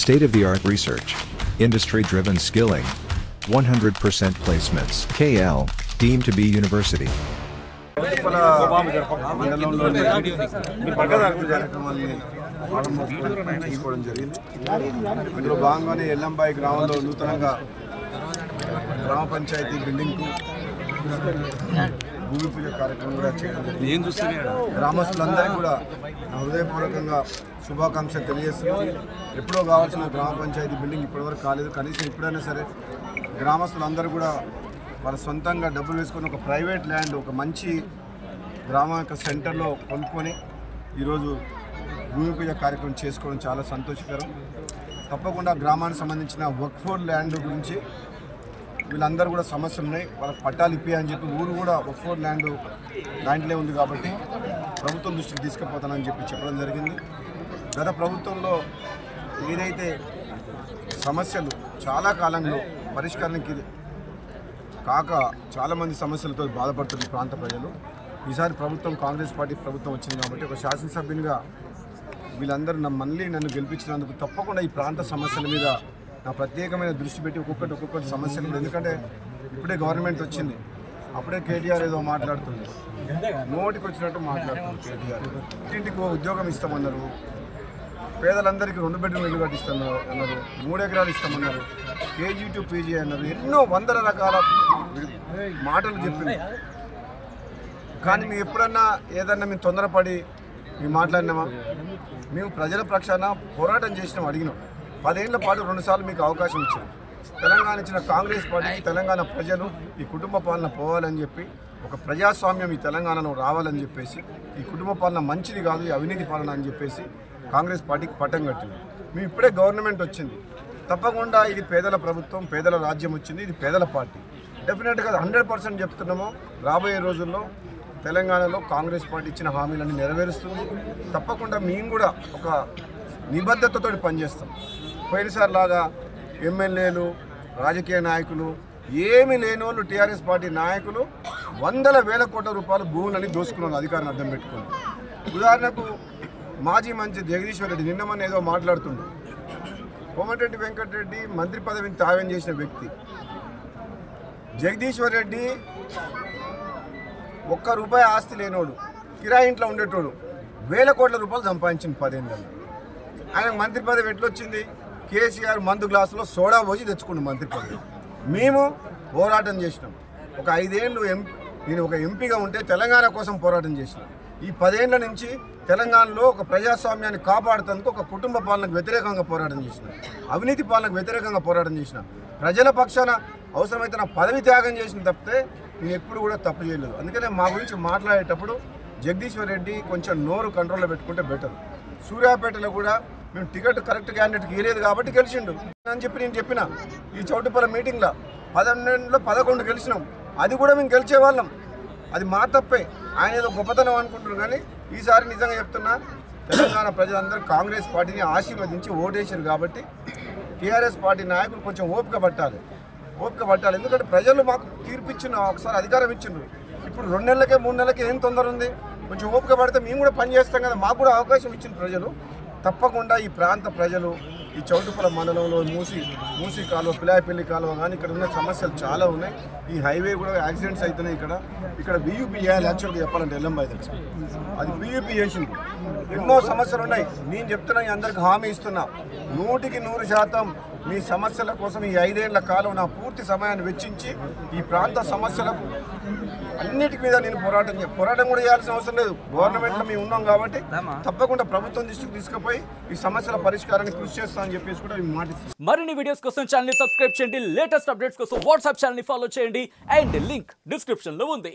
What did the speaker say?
State-of-the-art research. Industry-driven skilling. 100% placements. KL, deemed to be university. ఎల్లంబాయి గ్రామంలో నూతనంగా గ్రామ పంచాయతీ బిల్డింగ్కు భూమి పూజ కార్యక్రమం కూడా చేయడం జరిగింది. గ్రామస్తులందరికీ కూడా హృదయపూర్వకంగా శుభాకాంక్షలు తెలియజేస్తున్నాం. ఎప్పుడో కావాల్సిన గ్రామ పంచాయతీ బిల్డింగ్ ఇప్పటివరకు కాలేదు. కనీసం ఎప్పుడైనా సరే గ్రామస్తులందరూ కూడా వాళ్ళ సొంతంగా డబ్బులు వేసుకొని ఒక ప్రైవేట్ ల్యాండ్ ఒక మంచి గ్రామ యొక్క సెంటర్లో కొనుక్కొని ఈరోజు భూమి పూజ కార్యక్రమం చేసుకోవడం చాలా సంతోషకరం. తప్పకుండా గ్రామానికి సంబంధించిన వక్ఫ్ ల్యాండ్ గురించి వీళ్ళందరూ కూడా సమస్యలు ఉన్నాయి, వాళ్ళకి పట్టాలు ఇప్పియని చెప్పి ఊరు కూడా వక్ఫ్ ల్యాండ్ దాంట్లో ఉంది కాబట్టి ప్రభుత్వం దృష్టికి తీసుకుపోతానని చెప్పడం జరిగింది. గత ప్రభుత్వంలో ఏదైతే సమస్యలు చాలా కాలంలో పరిష్కారానికి కాక చాలామంది సమస్యలతో బాధపడుతున్న ప్రాంత ప్రజలు, ఈసారి ప్రభుత్వం కాంగ్రెస్ పార్టీ ప్రభుత్వం వచ్చింది కాబట్టి ఒక శాసనసభ్యునిగా వీళ్ళందరూ నన్ను గెలిపించినందుకు తప్పకుండా ఈ ప్రాంత సమస్యల మీద నా ప్రత్యేకమైన దృష్టి పెట్టి ఒక్కొక్కటి సమస్యలు. ఎందుకంటే ఇప్పుడే గవర్నమెంట్ వచ్చింది, అప్పుడే కేటీఆర్ ఏదో మాట్లాడుతుంది, నోటికి వచ్చినట్టు మాట్లాడుతుంది కేటీఆర్. ఇంటికి ఉద్యోగం ఇస్తామన్నారు, పేదలందరికీ 2 బెడ్రూమ్ ఇల్లు కట్టిస్తున్నారు అన్నారు, 3 ఎకరాలు ఇస్తామన్నారు, కేజీ టు పీజీ అన్నారు, ఎన్నో వందల రకాల మాటలు చెప్పింది. కానీ మేము ఎప్పుడన్నా ఏదన్నా మేము తొందరపడి మేము మాట్లాడినామా? మేము ప్రజల పక్షాన పోరాటం చేసినాం, అడిగినాం. 10 ఏళ్ల పాటు 2 సార్లు మీకు అవకాశం ఇచ్చాం. తెలంగాణ ఇచ్చిన కాంగ్రెస్ పార్టీకి తెలంగాణ ప్రజలు ఈ కుటుంబ పాలన పోవాలని చెప్పి, ఒక ప్రజాస్వామ్యం ఈ తెలంగాణలో రావాలని చెప్పేసి, ఈ కుటుంబ పాలన మంచిది కాదు, ఈ అవినీతి పాలన అని చెప్పేసి కాంగ్రెస్ పార్టీకి పట్టం కట్టింది. మేము ఇప్పుడే గవర్నమెంట్ వచ్చింది, తప్పకుండా ఇది పేదల ప్రభుత్వం, పేదల రాజ్యం వచ్చింది, ఇది పేదల పార్టీ. డెఫినెట్గా 100% చెప్తున్నాము, రాబోయే రోజుల్లో తెలంగాణలో కాంగ్రెస్ పార్టీ ఇచ్చిన హామీలన్నీ నెరవేరుస్తుంది. తప్పకుండా మేము కూడా ఒక నిబద్ధతతో పనిచేస్తాం. పోయినసారి లాగా ఎమ్మెల్యేలు, రాజకీయ నాయకులు ఏమీ లేని వాళ్ళు, టీఆర్ఎస్ పార్టీ నాయకులు వందల వేల కోట్ల రూపాయలు భూములని దోసుకున్నారు అధికారాన్ని అడ్డం పెట్టుకుని. ఉదాహరణకు మాజీ మంత్రి జగదీశ్వర్ రెడ్డి నిన్న ఏదో మాట్లాడుతుండే, కోమటిరెడ్డి వెంకటరెడ్డి మంత్రి పదవిని త్యాగం చేసిన వ్యక్తి. జగదీశ్వర్ రెడ్డి ₹1 ఆస్తి లేనోడు, కిరాయి ఇంట్లో ఉండేటోడు, వేల కోట్ల రూపాయలు సంపాదించింది 10 ఏళ్ళలో. ఆయన మంత్రి పదవి ఎట్లొచ్చింది? కేసీఆర్ మందు గ్లాసులో సోడా పోసి తెచ్చుకున్నాం మంత్రి పదవి. మేము పోరాటం చేసినాం. ఒక 5 ఏళ్ళు నేను ఒక ఎంపీగా ఉంటే తెలంగాణ కోసం పోరాటం చేసిన. ఈ 10 ఏళ్ల నుంచి తెలంగాణలో ఒక ప్రజాస్వామ్యాన్ని కాపాడుతందుకు ఒక కుటుంబ పాలనకు వ్యతిరేకంగా పోరాటం చేసిన, అవినీతి పాలనకు వ్యతిరేకంగా పోరాటం చేసిన, ప్రజల పక్షాన అవసరమైతే నా పదవి త్యాగం చేసిన తప్పితే నేను ఎప్పుడు కూడా తప్పు చేయలేదు. అందుకనే మా గురించి మాట్లాడేటప్పుడు జగదీశ్వర్ రెడ్డి కొంచెం నోరు కంట్రోల్లో పెట్టుకుంటే బెటర్. సూర్యాపేటలో కూడా మేము టికెట్ కరెక్ట్ క్యాండిడేట్కి ఇవ్వలేదు కాబట్టి గెలిచిండు అని చెప్పి నేను చెప్పిన. ఈ చౌటుపల్లి మీటింగ్లో 12లో 11 గెలిచినాం. అది కూడా మేము గెలిచేవాళ్ళం, అది మా తప్పే. ఆయన ఏదో గొప్పతనం అనుకుంటున్నారు. కానీ ఈసారి నిజంగా చెప్తున్నా, తెలంగాణ ప్రజలందరూ కాంగ్రెస్ పార్టీని ఆశీర్వదించి ఓటేసారు కాబట్టి టీఆర్ఎస్ పార్టీ నాయకులు కొంచెం ఓపిక పట్టాలి. ఎందుకంటే ప్రజలు మాకు తీర్పిచ్చిన, ఒకసారి అధికారం ఇచ్చిండ్రు. ఇప్పుడు 2 నెలలకే 3 నెలలకే ఏం తొందర ఉంది? కొంచెం ఓపిక పడితే మేము కూడా పని చేస్తాం కదా. మాకు కూడా అవకాశం ఇచ్చిన ప్రజలు. తప్పకుండా ఈ ప్రాంత ప్రజలు, ఈ చౌటుపల్లి మండలంలో మూసి కాలువ, పిలాయపల్లి కాలువ కానీ ఇక్కడ ఉన్న సమస్యలు చాలా ఉన్నాయి. ఈ హైవే కూడా యాక్సిడెంట్స్ అవుతున్నాయి. ఇక్కడ BUP చేయాలి. యాక్చువల్గా చెప్పాలంటే ఎల్లంబాయి దగ్గర అది BUP చేసింది. ఎన్నో సమస్యలు ఉన్నాయి. నేను చెప్తున్నా, అందరికి హామీ ఇస్తున్నా, 100కి 100% మీ సమస్యల కోసం ఈ 5 ఏళ్ల కాలం నా పూర్తి సమయాన్ని వెచ్చించి ఈ ప్రాంత సమస్యలకు అన్నిటి మీద నేను పోరాటం కూడా చేయాల్సిన అవసరం లేదు. గవర్నమెంట్లో మేము ఉన్నాం కాబట్టి తప్పకుండా ప్రభుత్వం దృష్టికి తీసుకుపోయి ఈ సమస్యల పరిష్కారాన్ని కృషి చేస్తామని చెప్పేసి కూడా మేము మాటిస్తాం. మరిన్ని వీడియోస్ కోసం ఛానల్ సబ్స్క్రైబ్ చేయండి, లేటెస్ట్ అప్డేట్స్ కోసం వాట్సాప్ ఛానల్ ఫాలో చేయండి, అండ్ లింక్ డిస్క్రిప్షన్ లో ఉంది.